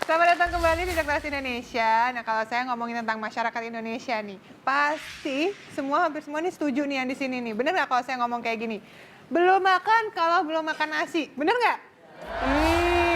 Selamat datang kembali di Cerdas Indonesia. Nah, kalau saya ngomongin tentang masyarakat Indonesia nih, pasti hampir semua nih setuju nih yang di sini nih. Bener nggak kalau saya ngomong kayak gini? Belum makan kalau belum makan nasi. Bener nggak?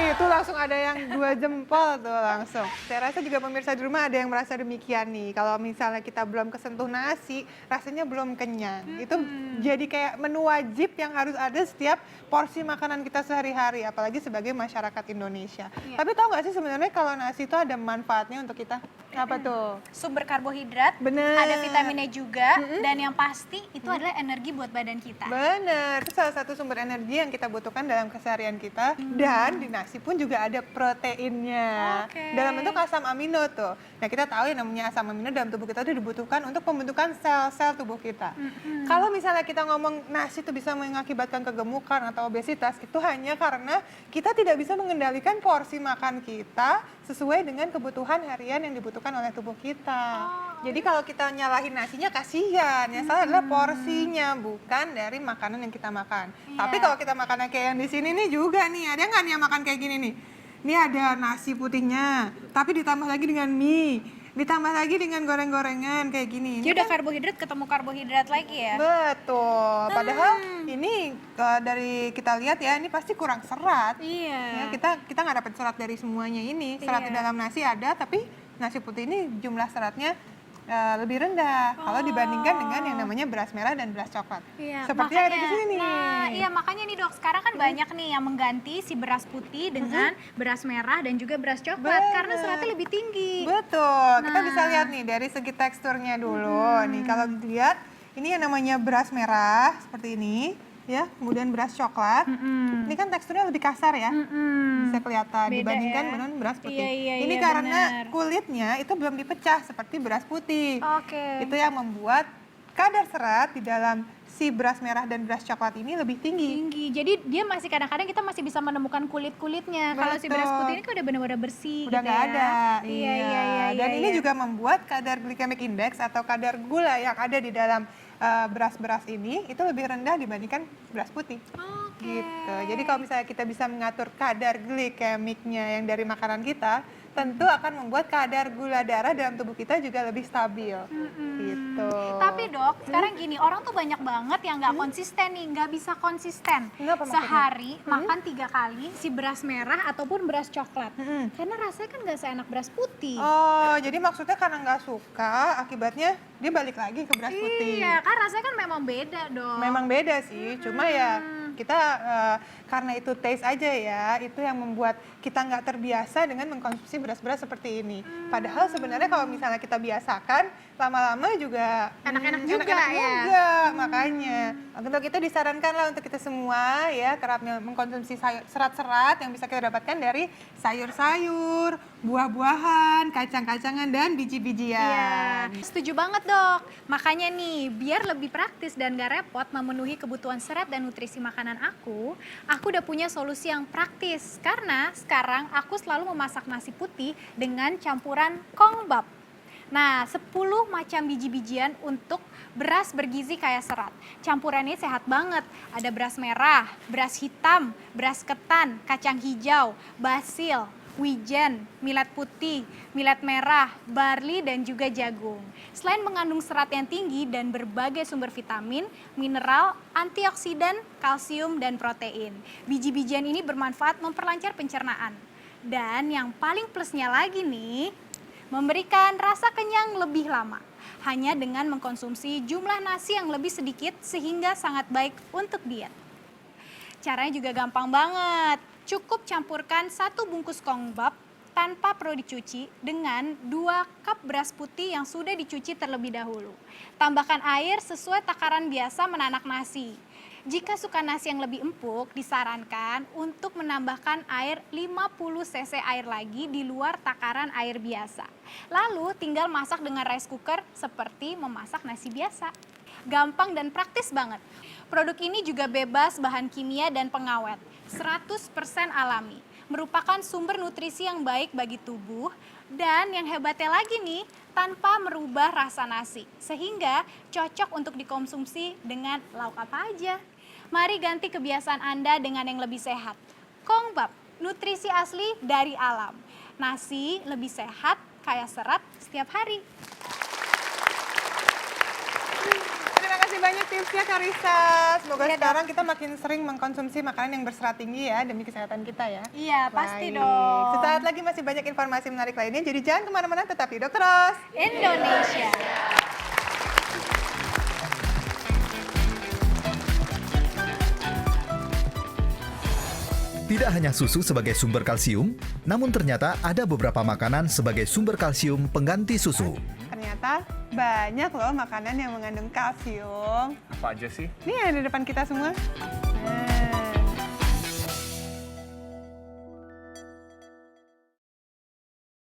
Itu langsung ada yang 2 jempol tuh langsung. Saya rasa juga pemirsa di rumah ada yang merasa demikian nih. Kalau misalnya kita belum kesentuh nasi, rasanya belum kenyang. Itu jadi kayak menu wajib yang harus ada setiap porsi makanan kita sehari-hari, apalagi sebagai masyarakat Indonesia. Iya. Tapi tahu nggak sih sebenarnya kalau nasi itu ada manfaatnya untuk kita? Apa tuh? Sumber karbohidrat, Bener. ada vitaminnya juga, dan yang pasti itu adalah energi buat badan kita. Bener, itu salah satu sumber energi yang kita butuhkan dalam keseharian kita. Dan di nasi pun juga ada proteinnya. Oke. Dalam bentuk asam amino tuh. Nah, kita tahu yang namanya asam amino dalam tubuh kita itu dibutuhkan untuk pembentukan sel-sel tubuh kita. Kalau misalnya kita ngomong nasi itu bisa mengakibatkan kegemukan atau obesitas, itu hanya karena kita tidak bisa mengendalikan porsi makan kita sesuai dengan kebutuhan harian yang dibutuhkan oleh tubuh kita. Jadi kalau kita nyalahin nasinya kasihan, yang salah adalah porsinya, bukan dari makanan yang kita makan. Iya. Tapi kalau kita makannya kayak yang di sini nih juga nih, ada nggak nih yang makan kayak gini nih? Ini ada nasi putihnya, tapi ditambah lagi dengan mie, ditambah lagi dengan goreng-gorengan kayak gini. Jadi udah karbohidrat ketemu karbohidrat lagi ya? Betul. Padahal ini dari kita lihat ya, ini pasti kurang serat. Ya, Iya. kita nggak dapat serat dari semuanya ini. Serat di Iya. dalam nasi ada, tapi nasi putih ini jumlah seratnya lebih rendah kalau dibandingkan dengan yang namanya beras merah dan beras coklat. Iya, Seperti yang ada di sini. Nah, iya makanya nih dok, sekarang kan banyak nih yang mengganti si beras putih dengan beras merah dan juga beras coklat karena Bener. seratnya lebih tinggi. Betul. Kita Nah. bisa lihat nih dari segi teksturnya dulu. Nih kalau dilihat ini yang namanya beras merah seperti ini, ya. Kemudian beras coklat. Ini kan teksturnya lebih kasar ya. Bisa kelihatan Beda dibandingkan ya. dengan beras putih. Iya, Ini iya, karena benar. kulitnya itu belum dipecah seperti beras putih. Oke. Itu yang membuat kadar serat di dalam si beras merah dan beras coklat ini lebih tinggi. Tinggi. Jadi dia masih kadang-kadang kita masih bisa menemukan kulit-kulitnya. Kalau si beras Betul. putih ini kan udah benar-benar bersih Udah gitu nggak ya. ada. Iya. Dan ini juga membuat kadar glycemic index atau kadar gula yang ada di dalam beras-beras ini itu lebih rendah dibandingkan beras putih. Oke. Gitu. Jadi kalau misalnya kita bisa mengatur kadar glikemiknya yang dari makanan kita, tentu akan membuat kadar gula darah dalam tubuh kita juga lebih stabil. Gitu. Tapi dok, sekarang gini, orang tuh banyak banget yang nggak konsisten nih, nggak bisa konsisten. Kenapa maksudnya? Sehari makan 3 kali si beras merah ataupun beras coklat. Karena rasanya kan nggak seenak beras putih. Oh, jadi maksudnya karena nggak suka, akibatnya dia balik lagi ke beras putih. Iya, kan rasanya kan memang beda dong. Memang beda sih, cuma ya kita karena itu taste aja ya, itu yang membuat kita nggak terbiasa dengan mengkonsumsi beras-beras seperti ini. Padahal sebenarnya kalau misalnya kita biasakan, lama-lama juga Enak-enak juga enak-enak ya. juga, makanya. Untuk itu disarankan lah untuk kita semua ya kerap mengkonsumsi serat-serat yang bisa kita dapatkan dari sayur-sayur, buah-buahan, kacang-kacangan dan biji-bijian. Iya, setuju banget dok. Makanya nih, biar lebih praktis dan gak repot memenuhi kebutuhan serat dan nutrisi makanan aku udah punya solusi yang praktis. Karena sekarang aku selalu memasak nasi putih dengan campuran kongbap. Nah, 10 macam biji-bijian untuk beras bergizi kaya serat. Campuran ini sehat banget. Ada beras merah, beras hitam, beras ketan, kacang hijau, basil, wijen, millet putih, millet merah, barley, dan juga jagung. Selain mengandung serat yang tinggi dan berbagai sumber vitamin, mineral, antioksidan, kalsium, dan protein. Biji-bijian ini bermanfaat memperlancar pencernaan. Dan yang paling plusnya lagi nih, memberikan rasa kenyang lebih lama. Hanya dengan mengkonsumsi jumlah nasi yang lebih sedikit sehingga sangat baik untuk diet. Caranya juga gampang banget. Cukup campurkan 1 bungkus kongbap tanpa perlu dicuci dengan 2 cup beras putih yang sudah dicuci terlebih dahulu. Tambahkan air sesuai takaran biasa menanak nasi. Jika suka nasi yang lebih empuk, disarankan untuk menambahkan air 50 cc air lagi di luar takaran air biasa. Lalu tinggal masak dengan rice cooker seperti memasak nasi biasa. Gampang dan praktis banget. Produk ini juga bebas bahan kimia dan pengawet, 100% alami. Merupakan sumber nutrisi yang baik bagi tubuh dan yang hebatnya lagi nih, tanpa merubah rasa nasi. Sehingga cocok untuk dikonsumsi dengan lauk apa aja. Mari ganti kebiasaan Anda dengan yang lebih sehat. Kongbap, nutrisi asli dari alam. Nasi lebih sehat, kaya serat setiap hari. Terima kasih banyak tipsnya Karissa. Semoga Iya, Dok. sekarang kita makin sering mengkonsumsi makanan yang berserat tinggi ya demi kesehatan kita ya. Iya, pasti Baik. dong. Sesaat lagi masih banyak informasi menarik lainnya, jadi jangan kemana-mana, tetap di Dokter Ros. Indonesia. Tidak hanya susu sebagai sumber kalsium, namun ternyata ada beberapa makanan sebagai sumber kalsium pengganti susu. Ternyata banyak loh makanan yang mengandung kalsium. Apa aja sih? Nih ada di depan kita semua. Nah,